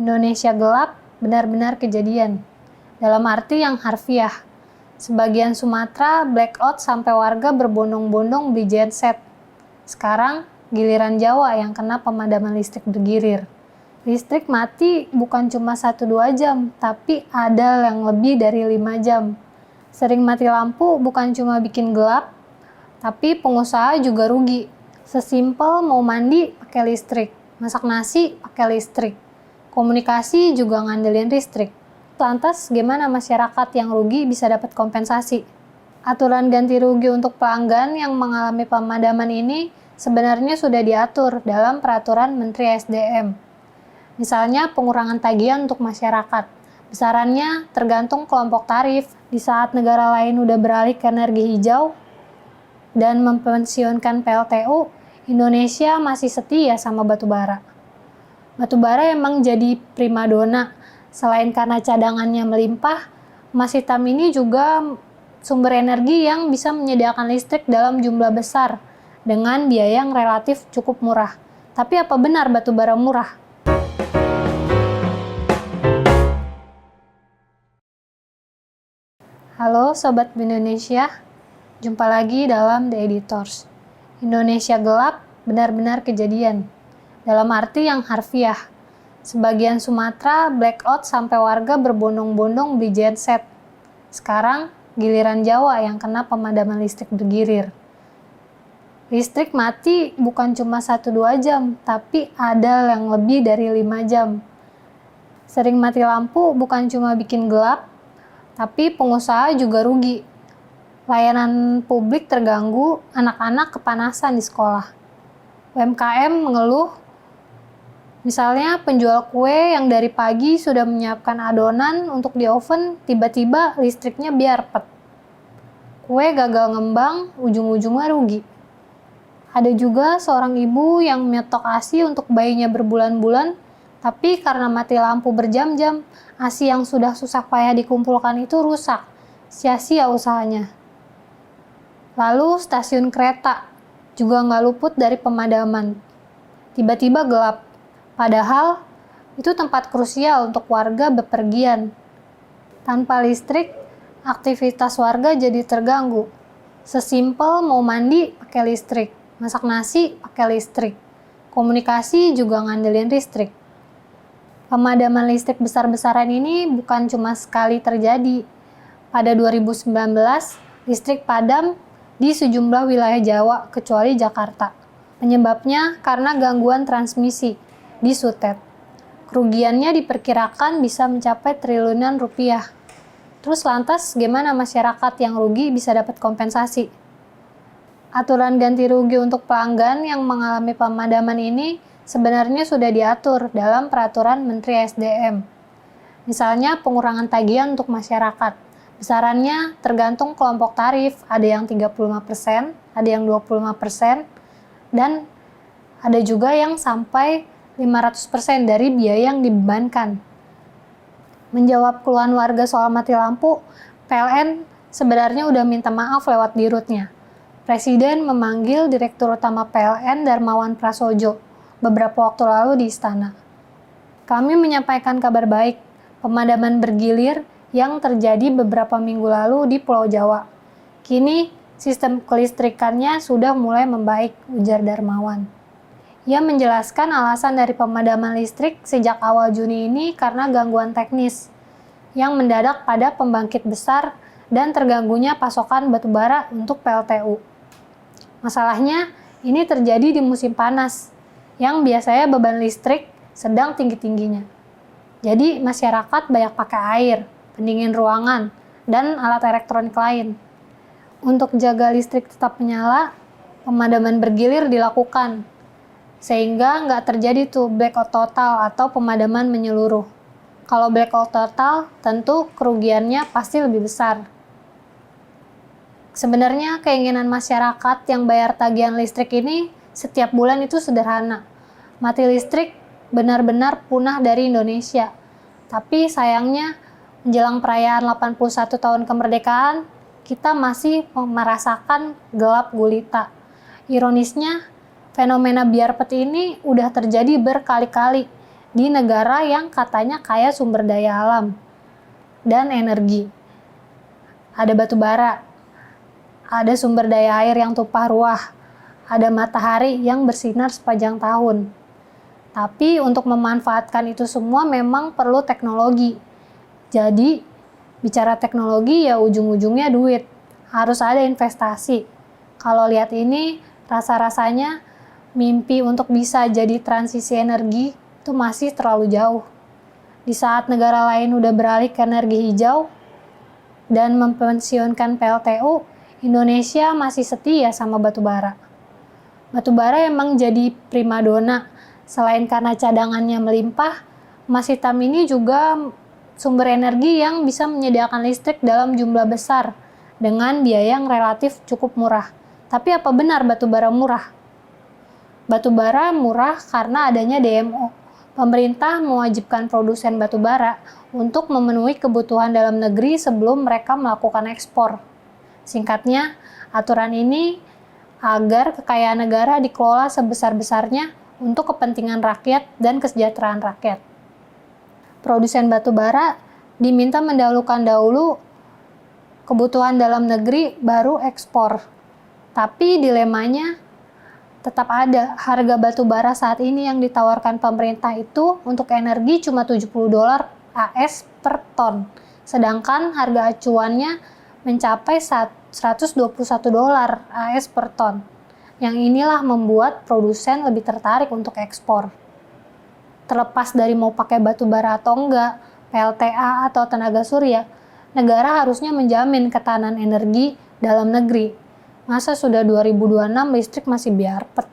Indonesia gelap benar-benar kejadian. Dalam arti yang harfiah. Sebagian Sumatera blackout sampai warga berbondong-bondong beli genset. Sekarang giliran Jawa yang kena pemadaman listrik bergilir. Listrik mati bukan cuma 1-2 jam, tapi ada yang lebih dari 5 jam. Sering mati lampu bukan cuma bikin gelap, tapi pengusaha juga rugi. Sesimpel mau mandi pakai listrik, masak nasi pakai listrik, komunikasi juga ngandelin listrik. Lantas gimana masyarakat yang rugi bisa dapat kompensasi? Aturan ganti rugi untuk pelanggan yang mengalami pemadaman ini sebenarnya sudah diatur dalam Peraturan Menteri SDM. Misalnya pengurangan tagihan untuk masyarakat. Besarannya tergantung kelompok tarif. Di saat negara lain udah beralih ke energi hijau dan mempensiunkan PLTU, Indonesia masih setia sama batubara. Batubara emang jadi primadona. Selain karena cadangannya melimpah, emas hitam ini juga sumber energi yang bisa menyediakan listrik dalam jumlah besar dengan biaya yang relatif cukup murah. Tapi apa benar batubara murah? Halo Sobat Indonesia, jumpa lagi dalam The Editors. Indonesia gelap benar-benar kejadian. Dalam arti yang harfiah. Sebagian Sumatera blackout sampai warga berbondong-bondong beli genset. Sekarang giliran Jawa yang kena pemadaman listrik bergilir. Listrik mati bukan cuma 1-2 jam, tapi ada yang lebih dari 5 jam. Sering mati lampu bukan cuma bikin gelap, tapi pengusaha juga rugi. Layanan publik terganggu, anak-anak kepanasan di sekolah. UMKM mengeluh, misalnya penjual kue yang dari pagi sudah menyiapkan adonan untuk di oven, tiba-tiba listriknya biarpet. Kue gagal ngembang, ujung-ujungnya rugi. Ada juga seorang ibu yang nyetok ASI untuk bayinya berbulan-bulan, tapi karena mati lampu berjam-jam, ASI yang sudah susah payah dikumpulkan itu rusak, sia-sia usahanya. Lalu stasiun kereta juga nggak luput dari pemadaman. Tiba-tiba gelap, padahal itu tempat krusial untuk warga bepergian. Tanpa listrik, aktivitas warga jadi terganggu. Sesimpel mau mandi pakai listrik, masak nasi pakai listrik, komunikasi juga ngandelin listrik. Pemadaman listrik besar-besaran ini bukan cuma sekali terjadi. Pada 2019, listrik padam di sejumlah wilayah Jawa kecuali Jakarta. Penyebabnya karena gangguan transmisi di Sutet. Kerugiannya diperkirakan bisa mencapai triliunan rupiah. Terus lantas gimana masyarakat yang rugi bisa dapat kompensasi? Aturan ganti rugi untuk pelanggan yang mengalami pemadaman ini sebenarnya sudah diatur dalam Peraturan Menteri SDM. Misalnya pengurangan tagihan untuk masyarakat. Besarannya tergantung kelompok tarif, ada yang 35%, ada yang 25%, dan ada juga yang sampai 500% dari biaya yang dibebankan. Menjawab keluhan warga soal mati lampu, PLN sebenarnya udah minta maaf lewat dirutnya. Presiden memanggil Direktur Utama PLN Darmawan Prasojo beberapa waktu lalu di istana. Kami menyampaikan kabar baik, pemadaman bergilir yang terjadi beberapa minggu lalu di Pulau Jawa. Kini, sistem kelistrikannya sudah mulai membaik, ujar Darmawan. Ia menjelaskan alasan dari pemadaman listrik sejak awal Juni ini karena gangguan teknis yang mendadak pada pembangkit besar dan terganggunya pasokan batubara untuk PLTU. Masalahnya, ini terjadi di musim panas, yang biasanya beban listrik sedang tinggi-tingginya. Jadi masyarakat banyak pakai air, pendingin ruangan, dan alat elektronik lain. Untuk jaga listrik tetap menyala, pemadaman bergilir dilakukan, sehingga nggak terjadi tuh blackout total atau pemadaman menyeluruh. Kalau blackout total, tentu kerugiannya pasti lebih besar. Sebenarnya keinginan masyarakat yang bayar tagihan listrik ini setiap bulan itu sederhana. Mati listrik benar-benar punah dari Indonesia. Tapi sayangnya menjelang perayaan 81 tahun kemerdekaan, kita masih merasakan gelap gulita. Ironisnya, fenomena biarpet ini udah terjadi berkali-kali di negara yang katanya kaya sumber daya alam dan energi. Ada batu bara, ada sumber daya air yang tumpah ruah, ada matahari yang bersinar sepanjang tahun. Tapi untuk memanfaatkan itu semua memang perlu teknologi. Jadi, bicara teknologi ya ujung-ujungnya duit. Harus ada investasi. Kalau lihat ini, rasa-rasanya mimpi untuk bisa jadi transisi energi itu masih terlalu jauh. Di saat negara lain udah beralih ke energi hijau dan mempensiunkan PLTU, Indonesia masih setia sama batu bara. Batu bara emang jadi primadona. Selain karena cadangannya melimpah, emas hitam ini juga sumber energi yang bisa menyediakan listrik dalam jumlah besar dengan biaya yang relatif cukup murah. Tapi apa benar batu bara murah? Batu bara murah karena adanya DMO. Pemerintah mewajibkan produsen batu bara untuk memenuhi kebutuhan dalam negeri sebelum mereka melakukan ekspor. Singkatnya, aturan ini agar kekayaan negara dikelola sebesar-besarnya untuk kepentingan rakyat dan kesejahteraan rakyat. Produsen batu bara diminta mendahulukan dahulu kebutuhan dalam negeri baru ekspor. Tapi dilemanya tetap ada. Harga batu bara saat ini yang ditawarkan pemerintah itu untuk energi cuma $70 AS per ton. Sedangkan harga acuannya mencapai $121 AS per ton. Yang inilah membuat produsen lebih tertarik untuk ekspor. Terlepas dari mau pakai batu bara atau enggak, PLTA atau tenaga surya, negara harusnya menjamin ketahanan energi dalam negeri. Masa sudah 2026 listrik masih biarpet?